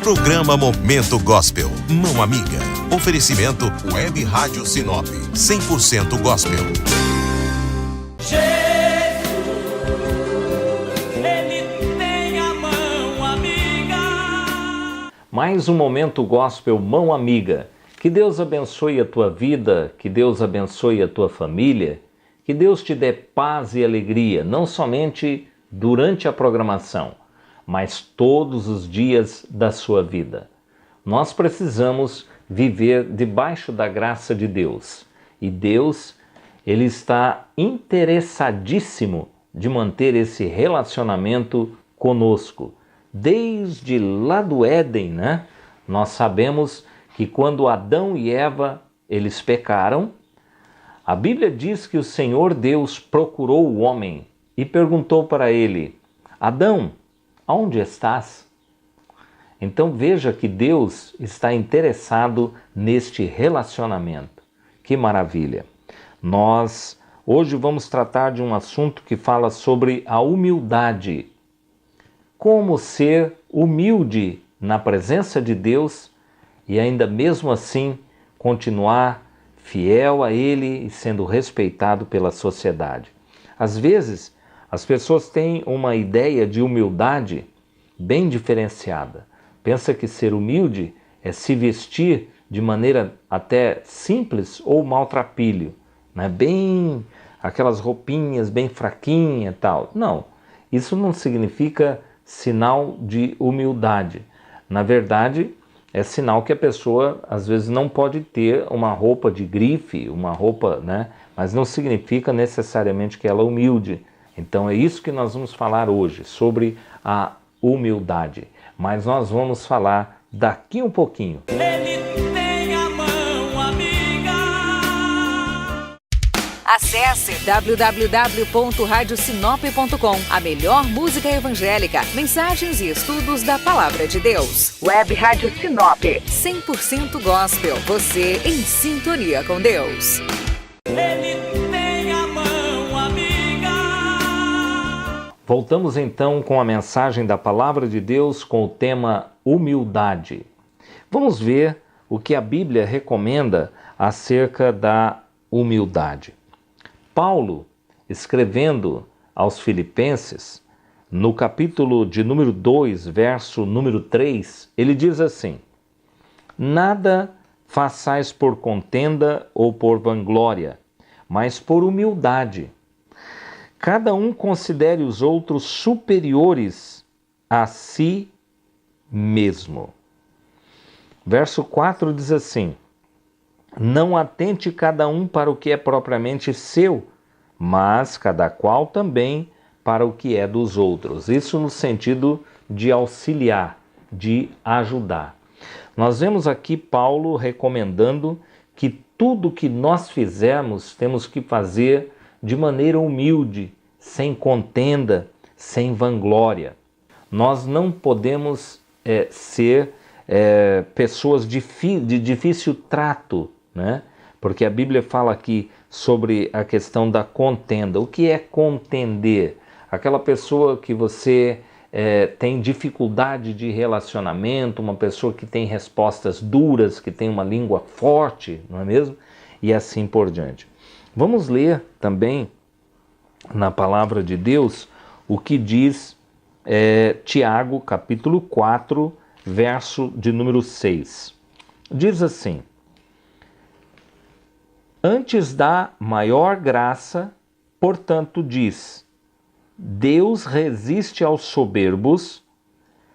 Programa Momento Gospel. Mão Amiga. Oferecimento Web Rádio Sinop. 100% Gospel. Mais um Momento Gospel Mão Amiga. Que Deus abençoe a tua vida, que Deus abençoe a tua família, que Deus te dê paz e alegria, não somente durante a programação, mas todos os dias da sua vida. Nós precisamos viver debaixo da graça de Deus. E Deus, Ele está interessadíssimo de manter esse relacionamento conosco. Desde lá do Éden, né? Nós sabemos que quando Adão e Eva, eles pecaram, a Bíblia diz que o Senhor Deus procurou o homem e perguntou para ele: Adão, aonde estás? Então veja que Deus está interessado neste relacionamento. Que maravilha! Nós hoje vamos tratar de um assunto que fala sobre a humildade. Como ser humilde na presença de Deus e ainda mesmo assim continuar fiel a Ele e sendo respeitado pela sociedade. Às vezes, as pessoas têm uma ideia de humildade bem diferenciada. Pensa que ser humilde é se vestir de maneira até simples ou maltrapilho, né? Bem aquelas roupinhas bem fraquinhas e tal. Não, isso não significa sinal de humildade. Na verdade, é sinal que a pessoa às vezes não pode ter uma roupa de grife, uma roupa, né? Mas não significa necessariamente que ela é humilde. Então é isso que nós vamos falar hoje, sobre a humildade. Mas nós vamos falar daqui um pouquinho. Ele tem a mão amiga. Acesse www.radiosinop.com. A melhor música evangélica, mensagens e estudos da Palavra de Deus. Web Rádio Sinop. 100% Gospel. Você em sintonia com Deus. Ele tem a mão amiga. Voltamos então com a mensagem da Palavra de Deus com o tema humildade. Vamos ver o que a Bíblia recomenda acerca da humildade. Paulo, escrevendo aos Filipenses, no capítulo de número 2, verso número 3, ele diz assim: Nada façais por contenda ou por vanglória, mas por humildade. Cada um considere os outros superiores a si mesmo. Verso 4 diz assim: Não atente cada um para o que é propriamente seu, mas cada qual também para o que é dos outros. Isso no sentido de auxiliar, de ajudar. Nós vemos aqui Paulo recomendando que tudo que nós fizermos temos que fazer de maneira humilde, sem contenda, sem vanglória. Nós não podemos ser pessoas de difícil trato, né? Porque a Bíblia fala aqui sobre a questão da contenda. O que é contender? Aquela pessoa que você tem dificuldade de relacionamento, uma pessoa que tem respostas duras, que tem uma língua forte, não é mesmo? E assim por diante. Vamos ler também na Palavra de Deus o que diz Tiago, capítulo 4, verso de número 6. Diz assim: Antes da maior graça, portanto, diz: Deus resiste aos soberbos,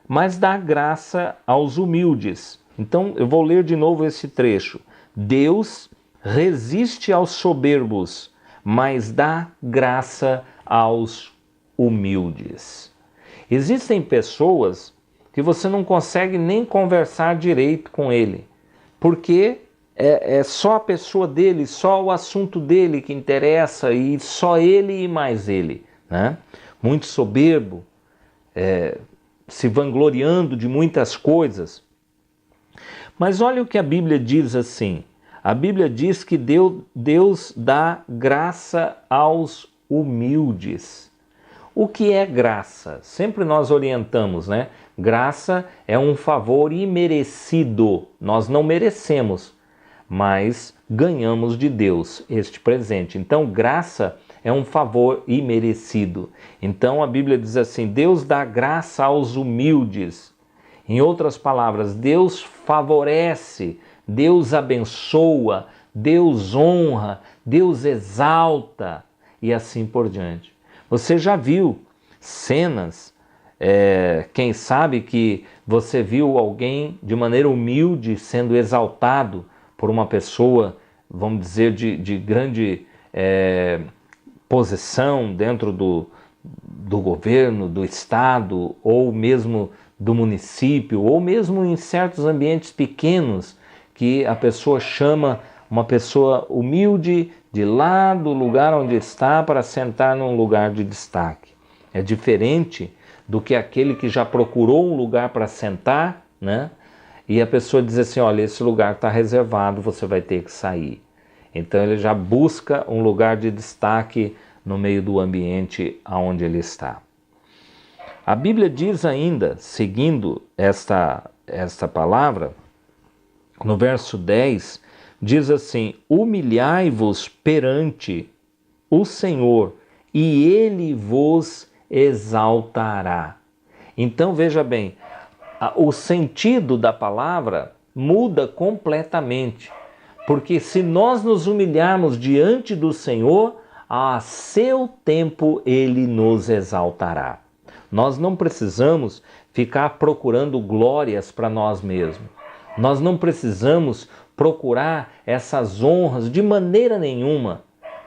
mas dá graça aos humildes. Então, eu vou ler de novo esse trecho. Deus resiste aos soberbos, mas dá graça aos humildes. Existem pessoas que você não consegue nem conversar direito com ele, porque é só a pessoa dele, só o assunto dele que interessa, e só ele e mais ele, né? Muito soberbo, se vangloriando de muitas coisas. Mas olha o que a Bíblia diz assim: a Bíblia diz que Deus dá graça aos humildes. O que é graça? Sempre nós orientamos, né? Graça é um favor imerecido. Nós não merecemos, mas ganhamos de Deus este presente. Então, graça é um favor imerecido. Então, a Bíblia diz assim: Deus dá graça aos humildes. Em outras palavras, Deus favorece, Deus abençoa, Deus honra, Deus exalta e assim por diante. Você já viu cenas, quem sabe que você viu alguém de maneira humilde sendo exaltado por uma pessoa, vamos dizer, de grande posição dentro do governo, do estado, ou mesmo do município, ou mesmo em certos ambientes pequenos, que a pessoa chama uma pessoa humilde de lá do lugar onde está para sentar num lugar de destaque. É diferente do que aquele que já procurou um lugar para sentar, né? E a pessoa diz assim: olha, esse lugar está reservado, você vai ter que sair. Então ele já busca um lugar de destaque no meio do ambiente onde ele está. A Bíblia diz ainda, seguindo esta palavra, no verso 10, diz assim: humilhai-vos perante o Senhor, e Ele vos exaltará. Então veja bem, o sentido da palavra muda completamente, porque se nós nos humilharmos diante do Senhor, a seu tempo Ele nos exaltará. Nós não precisamos ficar procurando glórias para nós mesmos. Nós não precisamos procurar essas honras de maneira nenhuma,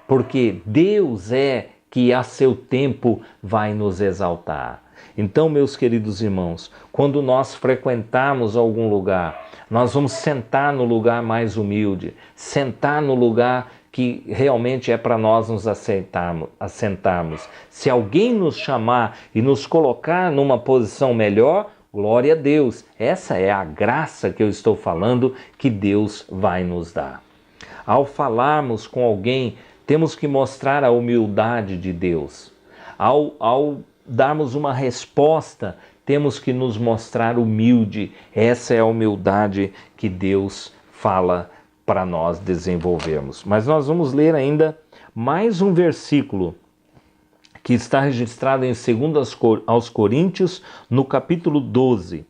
porque Deus é que a seu tempo vai nos exaltar. Então, meus queridos irmãos, quando nós frequentarmos algum lugar, nós vamos sentar no lugar mais humilde, sentar no lugar que realmente é para nós nos assentarmos. Se alguém nos chamar e nos colocar numa posição melhor, glória a Deus. Essa é a graça que eu estou falando que Deus vai nos dar. Ao falarmos com alguém, temos que mostrar a humildade de Deus. Ao darmos uma resposta, temos que nos mostrar humilde. Essa é a humildade que Deus fala para nós desenvolvermos. Mas nós vamos ler ainda mais um versículo que está registrado em 2 aos Coríntios, no capítulo 12.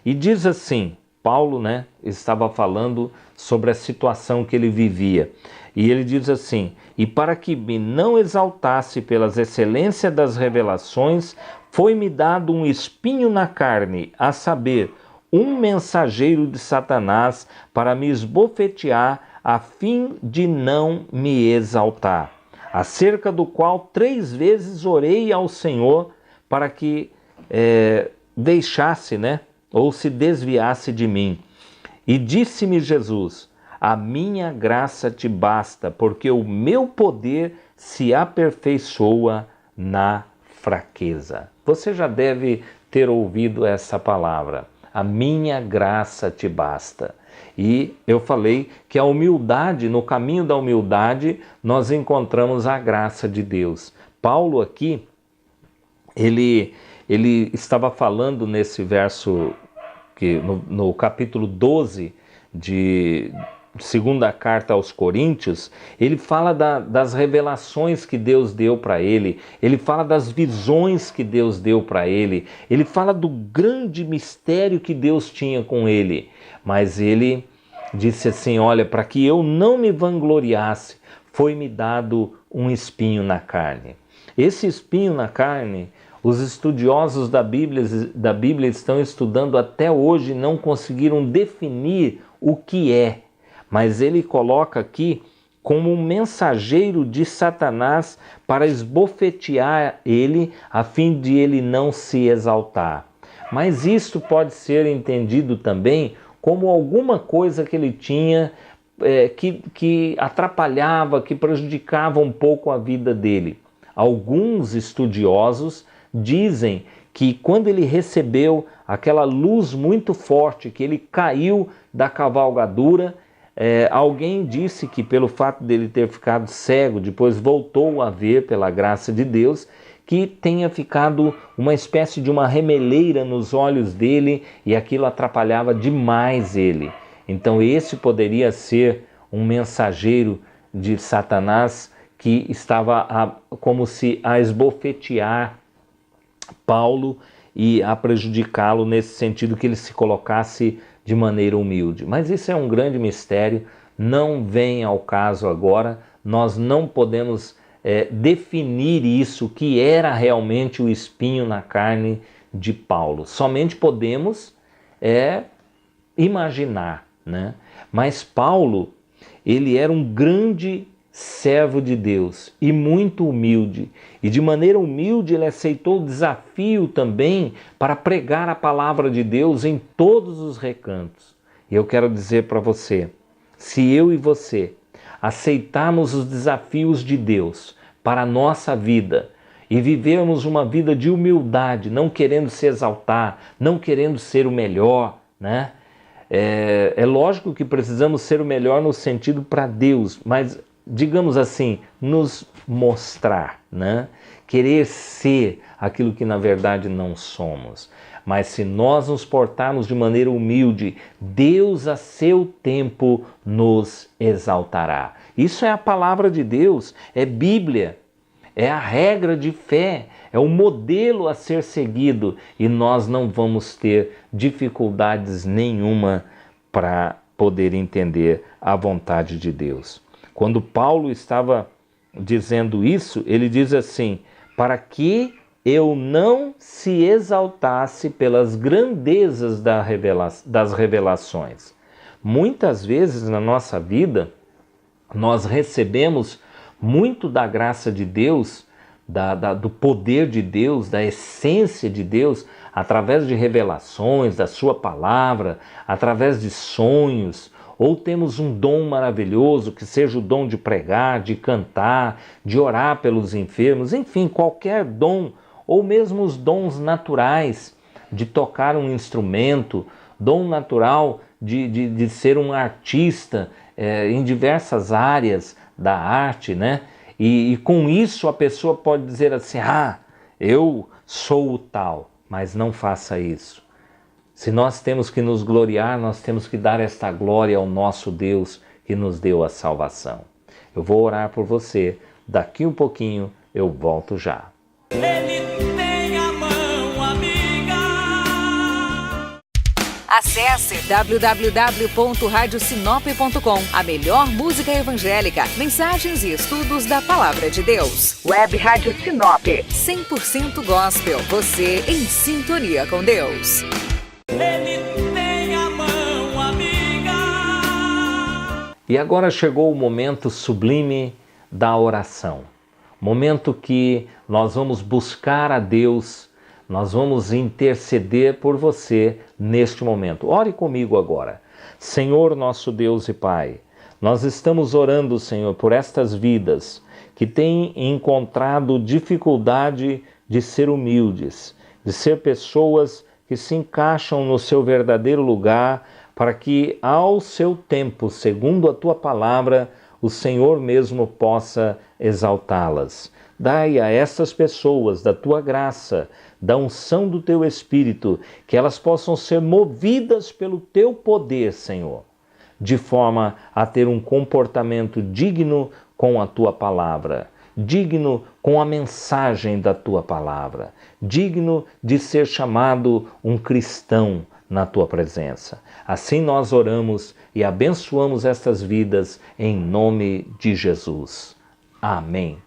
E diz assim, Paulo, estava falando sobre a situação que ele vivia. E ele diz assim: e para que me não exaltasse pelas excelências das revelações, foi-me dado um espinho na carne, a saber, um mensageiro de Satanás para me esbofetear, a fim de não me exaltar, acerca do qual 3 vezes orei ao Senhor para que deixasse, ou se desviasse de mim. E disse-me Jesus: a minha graça te basta, porque o meu poder se aperfeiçoa na fraqueza. Você já deve ter ouvido essa palavra. A minha graça te basta. E eu falei que a humildade, no caminho da humildade, nós encontramos a graça de Deus. Paulo aqui, ele estava falando nesse verso, que no capítulo 12 de segunda carta aos Coríntios, ele fala das revelações que Deus deu para ele, ele fala das visões que Deus deu para ele, ele fala do grande mistério que Deus tinha com ele, mas ele disse assim: olha, para que eu não me vangloriasse, foi-me dado um espinho na carne. Esse espinho na carne, os estudiosos da Bíblia estão estudando até hoje e não conseguiram definir o que é. Mas ele coloca aqui como um mensageiro de Satanás para esbofetear ele, a fim de ele não se exaltar. Mas isto pode ser entendido também como alguma coisa que ele tinha que atrapalhava, que prejudicava um pouco a vida dele. Alguns estudiosos dizem que quando ele recebeu aquela luz muito forte, que ele caiu da cavalgadura, alguém disse que pelo fato dele ter ficado cego, depois voltou a ver pela graça de Deus, que tenha ficado uma espécie de uma remeleira nos olhos dele e aquilo atrapalhava demais ele. Então esse poderia ser um mensageiro de Satanás que estava como se a esbofetear Paulo e a prejudicá-lo nesse sentido que ele se colocasse de maneira humilde. Mas isso é um grande mistério, não vem ao caso agora, nós não podemos definir isso, que era realmente o espinho na carne de Paulo. Somente podemos imaginar, né? Mas Paulo, ele era um grande servo de Deus e muito humilde. E de maneira humilde ele aceitou o desafio também para pregar a palavra de Deus em todos os recantos. E eu quero dizer para você, se eu e você aceitarmos os desafios de Deus para a nossa vida e vivermos uma vida de humildade, não querendo se exaltar, não querendo ser o melhor, né? É lógico que precisamos ser o melhor no sentido para Deus, mas digamos assim, nos mostrar, né? Querer ser aquilo que na verdade não somos. Mas se nós nos portarmos de maneira humilde, Deus a seu tempo nos exaltará. Isso é a palavra de Deus, é Bíblia, é a regra de fé, é o modelo a ser seguido e nós não vamos ter dificuldades nenhuma para poder entender a vontade de Deus. Quando Paulo estava dizendo isso, ele diz assim, para que eu não se exaltasse pelas grandezas das revelações. Muitas vezes na nossa vida, nós recebemos muito da graça de Deus, do poder de Deus, da essência de Deus, através de revelações, da sua palavra, através de sonhos, ou temos um dom maravilhoso, que seja o dom de pregar, de cantar, de orar pelos enfermos, enfim, qualquer dom, ou mesmo os dons naturais, de tocar um instrumento, dom natural de ser um artista em diversas áreas da arte, né? E com isso a pessoa pode dizer assim, eu sou o tal, mas não faça isso. Se nós temos que nos gloriar, nós temos que dar esta glória ao nosso Deus que nos deu a salvação. Eu vou orar por você, daqui um pouquinho eu volto já. Ele tem a mão amiga. Acesse www.radiosinope.com, a melhor música evangélica, mensagens e estudos da Palavra de Deus. Web Rádio Sinop, 100% gospel, você em sintonia com Deus. Ele tem a mão amiga. E agora chegou o momento sublime da oração. Momento que nós vamos buscar a Deus, nós vamos interceder por você neste momento. Ore comigo agora. Senhor nosso Deus e Pai, nós estamos orando, Senhor, por estas vidas que têm encontrado dificuldade de ser humildes, de ser pessoas que se encaixam no seu verdadeiro lugar, para que ao seu tempo, segundo a Tua palavra, o Senhor mesmo possa exaltá-las. Dai a estas pessoas da Tua graça, da unção do Teu Espírito, que elas possam ser movidas pelo Teu poder, Senhor, de forma a ter um comportamento digno com a Tua palavra, digno com a mensagem da Tua palavra, digno de ser chamado um cristão na Tua presença. Assim nós oramos e abençoamos estas vidas em nome de Jesus. Amém.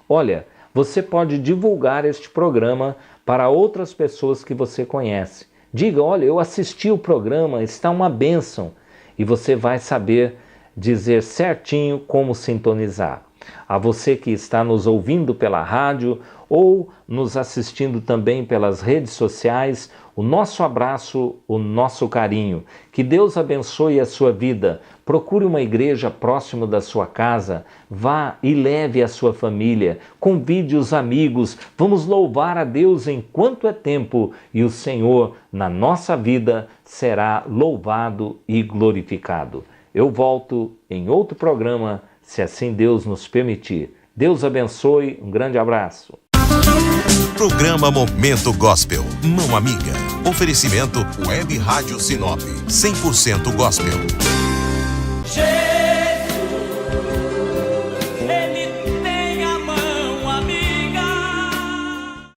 Olha, você pode divulgar este programa para outras pessoas que você conhece. Diga, olha, eu assisti o programa, está uma bênção. E você vai saber dizer certinho como sintonizar. A você que está nos ouvindo pela rádio ou nos assistindo também pelas redes sociais, o nosso abraço, o nosso carinho. Que Deus abençoe a sua vida. Procure uma igreja próximo da sua casa, vá e leve a sua família, convide os amigos, vamos louvar a Deus enquanto é tempo e o Senhor na nossa vida será louvado e glorificado. Eu volto em outro programa, se assim Deus nos permitir. Deus abençoe, um grande abraço. Programa Momento Gospel, Mão Amiga. Oferecimento Web Rádio Sinop, 100% Gospel.